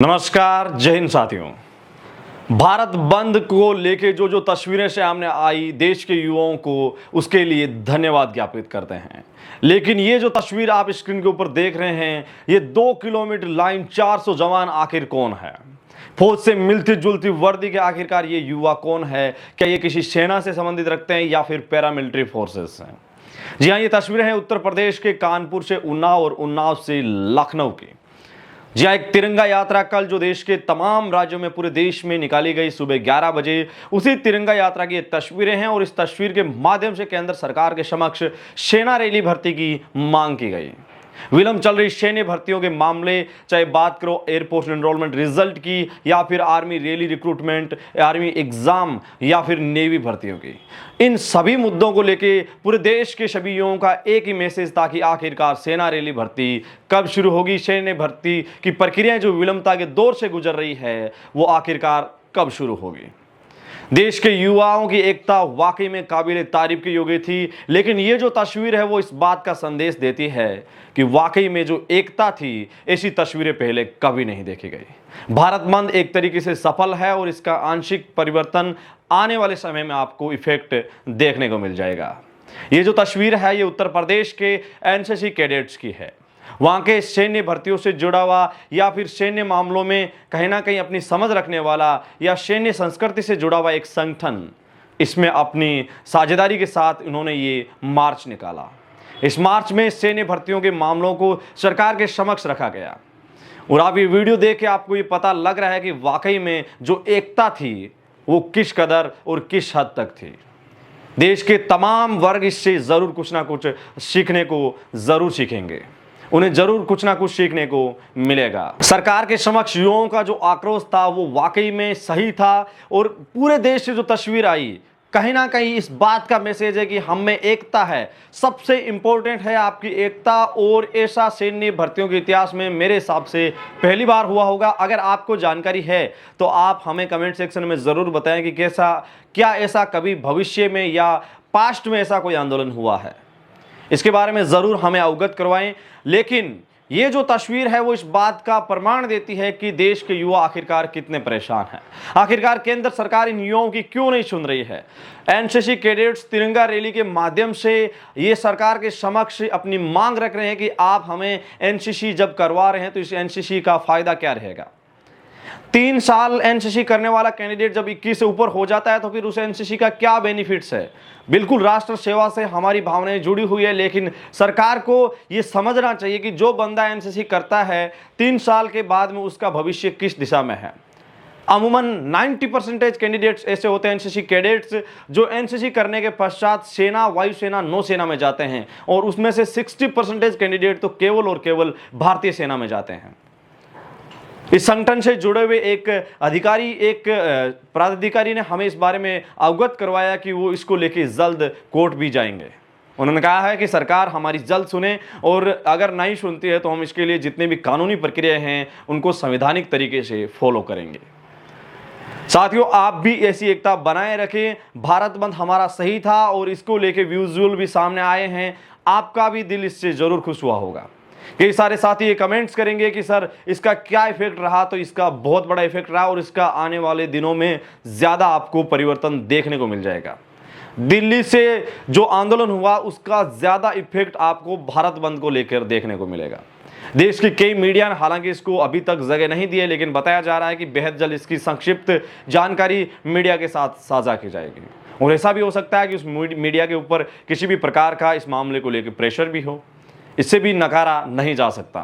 नमस्कार, जय हिंद साथियों। भारत बंद को लेके जो तस्वीरें सामने आई, देश के युवाओं को उसके लिए धन्यवाद ज्ञापित करते हैं। लेकिन ये जो तस्वीर आप स्क्रीन के ऊपर देख रहे हैं, ये 2 किलोमीटर लाइन 400 जवान आखिर कौन है? फौज से मिलती जुलती वर्दी के आखिरकार ये युवा कौन है? क्या ये किसी सेना से संबंधित रखते हैं या फिर पैरामिलिट्री फोर्सेस हैं? जी हाँ, ये तस्वीरें हैं उत्तर प्रदेश के कानपुर से उन्नाव और उन्नाव से लखनऊ की। जी हाँ, एक तिरंगा यात्रा कल जो देश के तमाम राज्यों में पूरे देश में निकाली गई सुबह 11 बजे, उसी तिरंगा यात्रा की ये तस्वीरें हैं और इस तस्वीर के माध्यम से केंद्र सरकार के समक्ष सेना रैली भर्ती की मांग की गई। विलंब चल रही सैन्य भर्तियों के मामले, चाहे बात करो एयरफोर्स एनरोलमेंट रिजल्ट की या फिर army rally recruitment, army exam या फिर नेवी भर्तियों की, इन सभी मुद्दों को लेके पूरे देश के सभी युवाओं का एक ही मैसेज था कि आखिरकार सेना रैली भर्ती कब शुरू होगी, सैन्य भर्ती की प्रक्रिया जो विलंबता के दौर से गुजर रही है वो आखिरकार कब शुरू होगी। देश के युवाओं की एकता वाकई में काबिल तारीफ की योग्य थी, लेकिन ये जो तस्वीर है वो इस बात का संदेश देती है कि वाकई में जो एकता थी, ऐसी तस्वीरें पहले कभी नहीं देखी गई। भारत बंद एक तरीके से सफल है और इसका आंशिक परिवर्तन आने वाले समय में आपको इफेक्ट देखने को मिल जाएगा। ये जो तस्वीर है ये उत्तर प्रदेश के एनसीसी कैडेट्स की है। वहाँ के सैन्य भर्तियों से जुड़ा हुआ या फिर सैन्य मामलों में कहीं ना कहीं अपनी समझ रखने वाला या सैन्य संस्कृति से जुड़ा हुआ एक संगठन, इसमें अपनी साझेदारी के साथ इन्होंने ये मार्च निकाला। इस मार्च में सैन्य भर्तियों के मामलों को सरकार के समक्ष रखा गया और आप ये वीडियो देख के आपको ये पता लग रहा है कि वाकई में जो एकता थी वो किस कदर और किस हद तक थी। देश के तमाम वर्ग इससे जरूर कुछ ना कुछ सीखने को जरूर सीखेंगे, उन्हें जरूर कुछ ना कुछ सीखने को मिलेगा। सरकार के समक्ष युवाओं का जो आक्रोश था वो वाकई में सही था और पूरे देश से जो तस्वीर आई, कहीं ना कहीं इस बात का मैसेज है कि हम में एकता है। सबसे इंपॉर्टेंट है आपकी एकता, और ऐसा सैन्य भर्तियों के इतिहास में मेरे हिसाब से पहली बार हुआ होगा। अगर आपको जानकारी है तो आप हमें कमेंट सेक्शन में ज़रूर बताएं कि क्या ऐसा कभी भविष्य में या पास्ट में ऐसा कोई आंदोलन हुआ है, इसके बारे में ज़रूर हमें अवगत करवाएं। लेकिन ये जो तस्वीर है वो इस बात का प्रमाण देती है कि देश के युवा आखिरकार कितने परेशान हैं। आखिरकार केंद्र सरकार इन युवाओं की क्यों नहीं सुन रही है। एनसीसी कैडेट्स तिरंगा रैली के माध्यम से ये सरकार के समक्ष अपनी मांग रख रहे हैं कि आप हमें एनसीसी जब करवा रहे हैं तो इस एनसीसी का फायदा क्या रहेगा। 3 साल एनसीसी करने वाला कैंडिडेट जब 21 से ऊपर हो जाता है तो फिर उस एनसीसी का क्या बेनिफिट्स है। बिल्कुल राष्ट्र सेवा से हमारी भावनाएं जुड़ी हुई है, लेकिन सरकार को यह समझना चाहिए कि जो बंदा एनसीसी करता है 3 साल के बाद में उसका भविष्य किस दिशा में है। अमूमन 90% कैंडिडेट्स ऐसे होते हैं एनसीसी कैडेट्स जो एनसीसी करने के पश्चात सेना, वायुसेना, नौसेना में जाते हैं और उसमें से 60% कैंडिडेट तो केवल और केवल भारतीय सेना में जाते हैं। इस संगठन से जुड़े हुए एक अधिकारी, एक पदाधिकारी ने हमें इस बारे में अवगत करवाया कि वो इसको लेके जल्द कोर्ट भी जाएंगे। उन्होंने कहा है कि सरकार हमारी जल्द सुने और अगर नहीं सुनती है तो हम इसके लिए जितने भी कानूनी प्रक्रिया हैं उनको संवैधानिक तरीके से फॉलो करेंगे। साथियों, आप भी ऐसी एकता बनाए रखें। भारत बंद हमारा सही था और इसको लेके विजुअल भी सामने आए हैं। आपका भी दिल इससे जरूर खुश हुआ होगा। कई सारे साथी ये कमेंट्स करेंगे कि सर इसका क्या इफेक्ट रहा, तो इसका बहुत बड़ा इफेक्ट रहा और इसका आने वाले दिनों में ज़्यादा आपको परिवर्तन देखने को मिल जाएगा। दिल्ली से जो आंदोलन हुआ उसका ज़्यादा इफेक्ट आपको भारत बंद को लेकर देखने को मिलेगा। देश की कई मीडिया ने हालांकि इसको अभी तक जगह नहीं दी है, लेकिन बताया जा रहा है कि बेहद जल्द इसकी संक्षिप्त जानकारी मीडिया के साथ साझा की जाएगी और ऐसा भी हो सकता है कि उस मीडिया के ऊपर किसी भी प्रकार का इस मामले को लेकर प्रेशर भी हो। इससे भी नकारा नहीं जा सकता।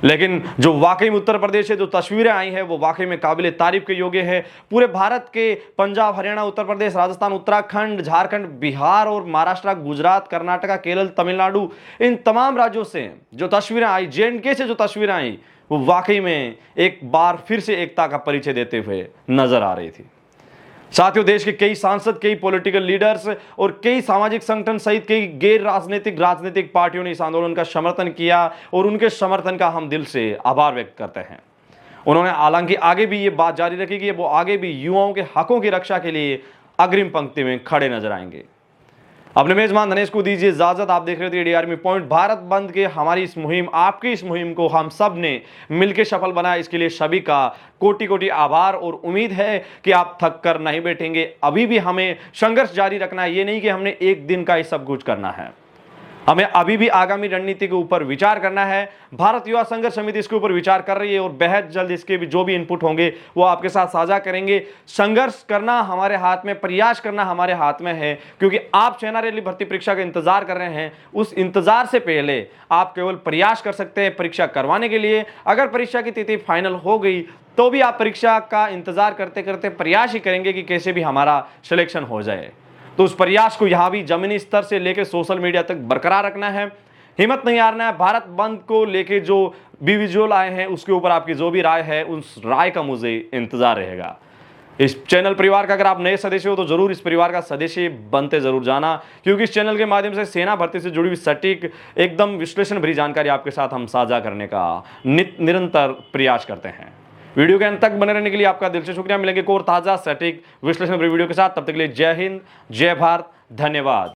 लेकिन जो वाकई में उत्तर प्रदेश से जो तस्वीरें आई हैं वो वाकई में काबिल तारीफ के योग्य है। पूरे भारत के पंजाब, हरियाणा, उत्तर प्रदेश, राजस्थान, उत्तराखंड, झारखंड, बिहार और महाराष्ट्र, गुजरात, कर्नाटका, केरल, तमिलनाडु, इन तमाम राज्यों से जो तस्वीरें आई, जेएंडके से जो तस्वीरें आई, वो वाकई में एक बार फिर से एकता का परिचय देते हुए नजर आ रही थी। साथियों, देश के कई सांसद, कई पॉलिटिकल लीडर्स और कई सामाजिक संगठन सहित कई गैर राजनीतिक पार्टियों ने इस आंदोलन का समर्थन किया और उनके समर्थन का हम दिल से आभार व्यक्त करते हैं। उन्होंने हालांकि आगे भी ये बात जारी रखी कि वो आगे भी युवाओं के हकों की रक्षा के लिए अग्रिम पंक्ति में खड़े नजर आएंगे। अपने मेजबान धनेश को दीजिए इजाजत। आप देख रहे थे एडी आर्मी पॉइंट। भारत बंद के हमारी इस मुहिम, आपकी इस मुहिम को हम सब ने मिलकर सफल बनाया, इसके लिए सभी का कोटि कोटि आभार और उम्मीद है कि आप थक कर नहीं बैठेंगे। अभी भी हमें संघर्ष जारी रखना है। ये नहीं कि हमने एक दिन का ही सब कुछ करना है, हमें अभी भी आगामी रणनीति के ऊपर विचार करना है। भारत युवा संघर्ष समिति इसके ऊपर विचार कर रही है और बेहद जल्द इसके भी जो भी इनपुट होंगे वो आपके साथ साझा करेंगे। संघर्ष करना हमारे हाथ में, प्रयास करना हमारे हाथ में है, क्योंकि आप सेना रैली भर्ती परीक्षा का इंतजार कर रहे हैं। उस इंतजार से पहले आप केवल प्रयास कर सकते हैं परीक्षा करवाने के लिए। अगर परीक्षा की तिथि फाइनल हो गई तो भी आप परीक्षा का इंतजार करते करते प्रयास ही करेंगे कि कैसे भी हमारा सिलेक्शन हो जाए। तो उस प्रयास को यहां भी जमीनी स्तर से लेकर सोशल मीडिया तक बरकरार रखना है, हिम्मत नहीं हारना है। भारत बंद को लेके जो भी विजुअल आए हैं उसके ऊपर आपकी जो भी राय है, उस राय का मुझे इंतजार रहेगा। इस चैनल परिवार का अगर आप नए सदस्य हो तो जरूर इस परिवार का सदस्य बनते जरूर जाना, क्योंकि इस चैनल के माध्यम से सेना भर्ती से जुड़ी हुई सटीक, एकदम विश्लेषण भरी जानकारी आपके साथ हम साझा करने का निरंतर प्रयास करते हैं। वीडियो के अंत तक बने रहने के लिए आपका दिल से शुक्रिया। मिलेंगे एक और ताजा सटीक विश्लेषण भरी वीडियो के साथ, तब तक के लिए जय हिंद, जय भारत, धन्यवाद।